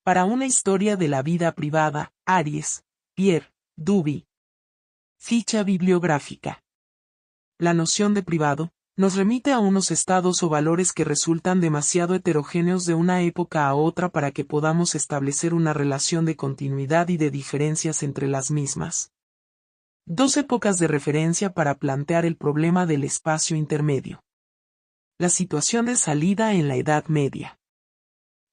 Para una historia de la vida privada, Aries, Pierre Duby. Ficha bibliográfica. La noción de privado nos remite a unos estados o valores que resultan demasiado heterogéneos de una época a otra para que podamos establecer una relación de continuidad y de diferencias entre las mismas. Dos épocas de referencia para plantear el problema del espacio intermedio. La situación de salida en la Edad Media.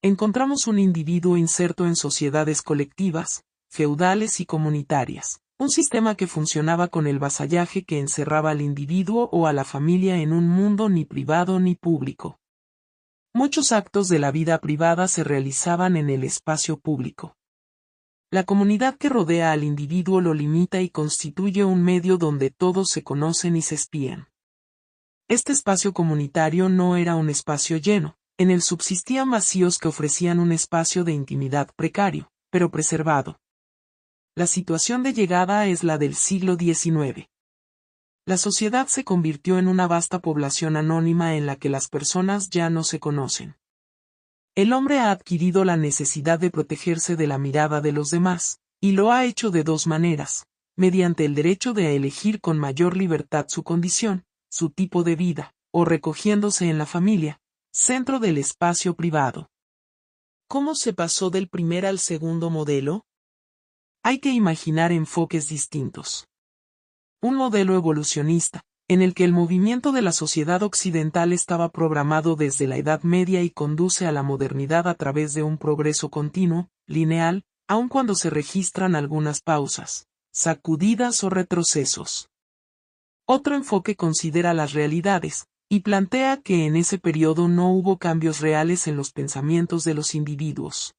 Encontramos un individuo inserto en sociedades colectivas, feudales y comunitarias, un sistema que funcionaba con el vasallaje que encerraba al individuo o a la familia en un mundo ni privado ni público. Muchos actos de la vida privada se realizaban en el espacio público. La comunidad que rodea al individuo lo limita y constituye un medio donde todos se conocen y se espían. Este espacio comunitario no era un espacio lleno. En él subsistían vacíos que ofrecían un espacio de intimidad precario, pero preservado. La situación de llegada es la del siglo XIX. La sociedad se convirtió en una vasta población anónima en la que las personas ya no se conocen. El hombre ha adquirido la necesidad de protegerse de la mirada de los demás, y lo ha hecho de dos maneras, mediante el derecho de elegir con mayor libertad su condición, su tipo de vida, o recogiéndose en la familia, centro del espacio privado. ¿Cómo se pasó del primer al segundo modelo? Hay que imaginar enfoques distintos. Un modelo evolucionista, en el que el movimiento de la sociedad occidental estaba programado desde la Edad Media y conduce a la modernidad a través de un progreso continuo, lineal, aun cuando se registran algunas pausas, sacudidas o retrocesos. Otro enfoque considera las realidades, y plantea que en ese periodo no hubo cambios reales en los pensamientos de los individuos.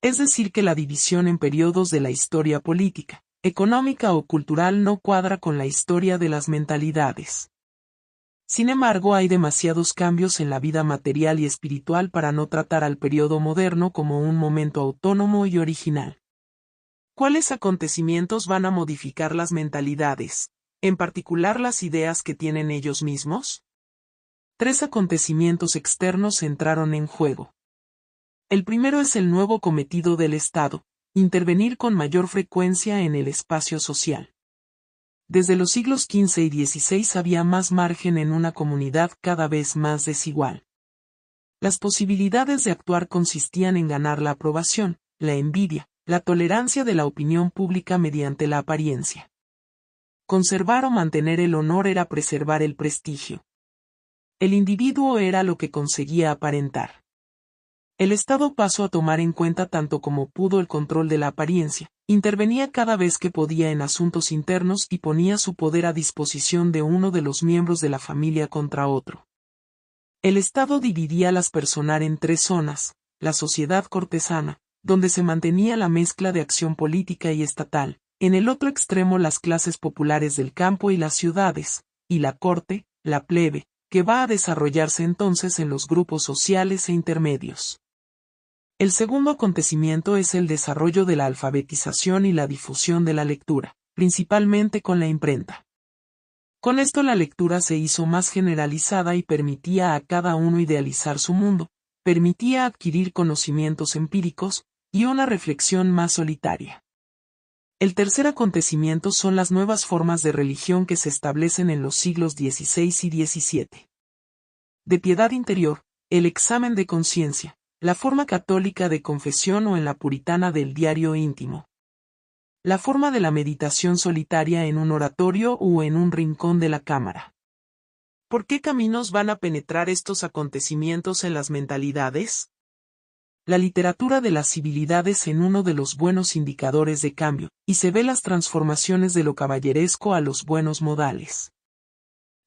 Es decir, que la división en periodos de la historia política, económica o cultural no cuadra con la historia de las mentalidades. Sin embargo, hay demasiados cambios en la vida material y espiritual para no tratar al periodo moderno como un momento autónomo y original. ¿Cuáles acontecimientos van a modificar las mentalidades, en particular las ideas que tienen ellos mismos? Tres acontecimientos externos entraron en juego. El primero es el nuevo cometido del Estado, intervenir con mayor frecuencia en el espacio social. Desde los siglos XV y XVI había más margen en una comunidad cada vez más desigual. Las posibilidades de actuar consistían en ganar la aprobación, la envidia, la tolerancia de la opinión pública mediante la apariencia. Conservar o mantener el honor era preservar el prestigio. El individuo era lo que conseguía aparentar. El Estado pasó a tomar en cuenta tanto como pudo el control de la apariencia, intervenía cada vez que podía en asuntos internos y ponía su poder a disposición de uno de los miembros de la familia contra otro. El Estado dividía las personas en tres zonas: la sociedad cortesana, donde se mantenía la mezcla de acción política y estatal, en el otro extremo las clases populares del campo y las ciudades, y la corte, la plebe, que va a desarrollarse entonces en los grupos sociales e intermedios. El segundo acontecimiento es el desarrollo de la alfabetización y la difusión de la lectura, principalmente con la imprenta. Con esto la lectura se hizo más generalizada y permitía a cada uno idealizar su mundo, permitía adquirir conocimientos empíricos, y una reflexión más solitaria. El tercer acontecimiento son las nuevas formas de religión que se establecen en los siglos XVI y XVII. De piedad interior, el examen de conciencia, la forma católica de confesión o en la puritana del diario íntimo. La forma de la meditación solitaria en un oratorio o en un rincón de la cámara. ¿Por qué caminos van a penetrar estos acontecimientos en las mentalidades? La literatura de las civilidades en uno de los buenos indicadores de cambio, y se ve las transformaciones de lo caballeresco a los buenos modales.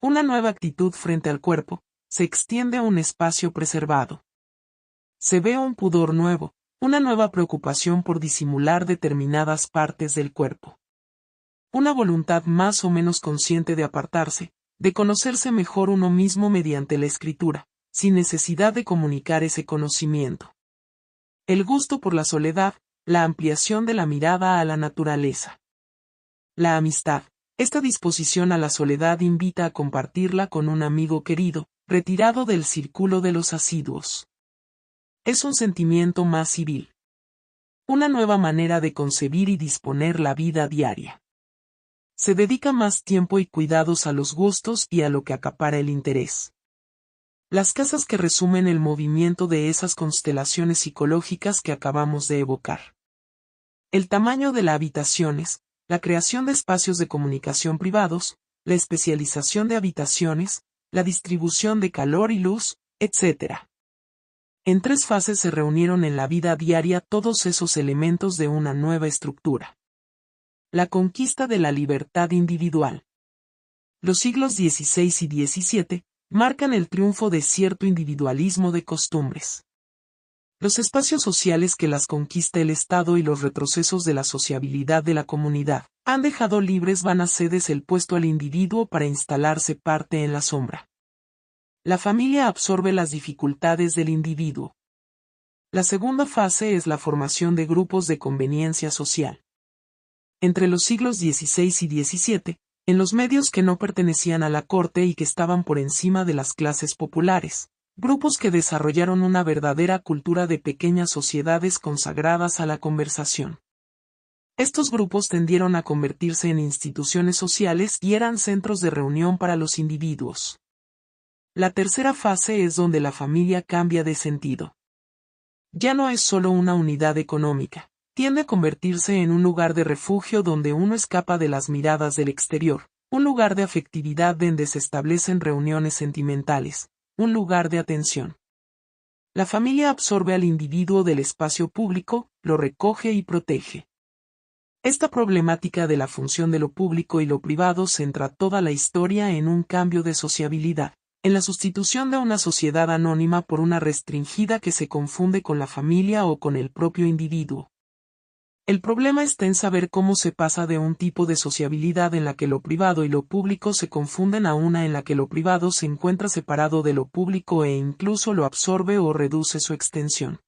Una nueva actitud frente al cuerpo, se extiende a un espacio preservado. Se ve un pudor nuevo, una nueva preocupación por disimular determinadas partes del cuerpo. Una voluntad más o menos consciente de apartarse, de conocerse mejor uno mismo mediante la escritura, sin necesidad de comunicar ese conocimiento. El gusto por la soledad, la ampliación de la mirada a la naturaleza. La amistad. Esta disposición a la soledad invita a compartirla con un amigo querido, retirado del círculo de los asiduos. Es un sentimiento más civil. una nueva manera de concebir y disponer la vida diaria. Se dedica más tiempo y cuidados a los gustos y a lo que acapara el interés. Las casas que resumen el movimiento de esas constelaciones psicológicas que acabamos de evocar. El tamaño de las habitaciones, la creación de espacios de comunicación privados, la especialización de habitaciones, la distribución de calor y luz, etc. En 3 fases se reunieron en la vida diaria todos esos elementos de una nueva estructura. La conquista de la libertad individual. Los siglos XVI y XVII marcan el triunfo de cierto individualismo de costumbres. Los espacios sociales que las conquista el Estado y los retrocesos de la sociabilidad de la comunidad han dejado libres van a cedes el puesto al individuo para instalarse parte en la sombra. La familia absorbe las dificultades del individuo. La segunda fase es la formación de grupos de conveniencia social. Entre los siglos XVI y XVII, en los medios que no pertenecían a la corte y que estaban por encima de las clases populares, grupos que desarrollaron una verdadera cultura de pequeñas sociedades consagradas a la conversación. Estos grupos tendieron a convertirse en instituciones sociales y eran centros de reunión para los individuos. La tercera fase es donde la familia cambia de sentido. Ya no es solo una unidad económica, tiende a convertirse en un lugar de refugio donde uno escapa de las miradas del exterior, un lugar de afectividad donde se establecen reuniones sentimentales, un lugar de atención. La familia absorbe al individuo del espacio público, lo recoge y protege. Esta problemática de la función de lo público y lo privado centra toda la historia en un cambio de sociabilidad, en la sustitución de una sociedad anónima por una restringida que se confunde con la familia o con el propio individuo. El problema está en saber cómo se pasa de un tipo de sociabilidad en la que lo privado y lo público se confunden a una en la que lo privado se encuentra separado de lo público e incluso lo absorbe o reduce su extensión.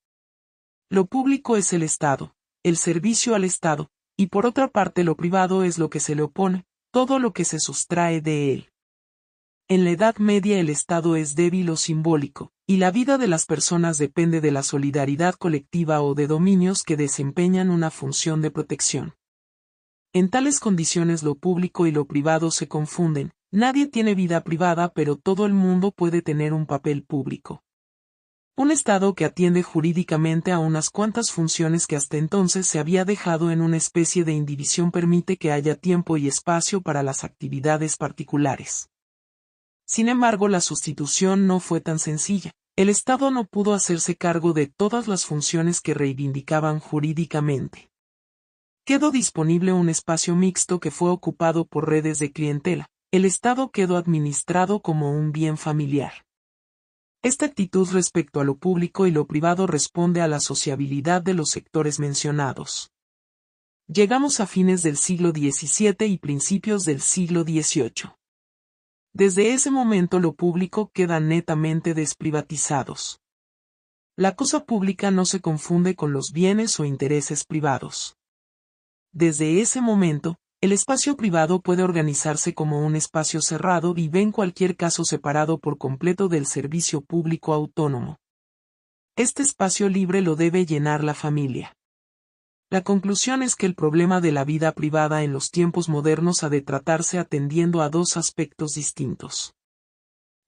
Lo público es el Estado, el servicio al Estado, y por otra parte lo privado es lo que se le opone, todo lo que se sustrae de él. En la Edad Media el Estado es débil o simbólico, y la vida de las personas depende de la solidaridad colectiva o de dominios que desempeñan una función de protección. En tales condiciones lo público y lo privado se confunden, nadie tiene vida privada pero todo el mundo puede tener un papel público. Un Estado que atiende jurídicamente a unas cuantas funciones que hasta entonces se había dejado en una especie de indivisión permite que haya tiempo y espacio para las actividades particulares. Sin embargo, la sustitución no fue tan sencilla. El Estado no pudo hacerse cargo de todas las funciones que reivindicaban jurídicamente. Quedó disponible un espacio mixto que fue ocupado por redes de clientela. El Estado quedó administrado como un bien familiar. Esta actitud respecto a lo público y lo privado responde a la sociabilidad de los sectores mencionados. Llegamos a fines del siglo XVII y principios del siglo XVIII. Desde ese momento lo público queda netamente desprivatizados. La cosa pública no se confunde con los bienes o intereses privados. Desde ese momento, el espacio privado puede organizarse como un espacio cerrado y en cualquier caso separado por completo del servicio público autónomo. Este espacio libre lo debe llenar la familia. La conclusión es que el problema de la vida privada en los tiempos modernos ha de tratarse atendiendo a 2 aspectos distintos.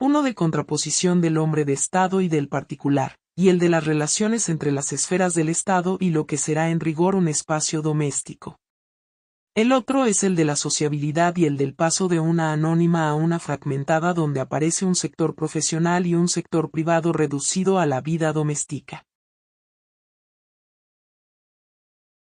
Uno de contraposición del hombre de Estado y del particular, y el de las relaciones entre las esferas del Estado y lo que será en rigor un espacio doméstico. El otro es el de la sociabilidad y el del paso de una anónima a una fragmentada donde aparece un sector profesional y un sector privado reducido a la vida doméstica.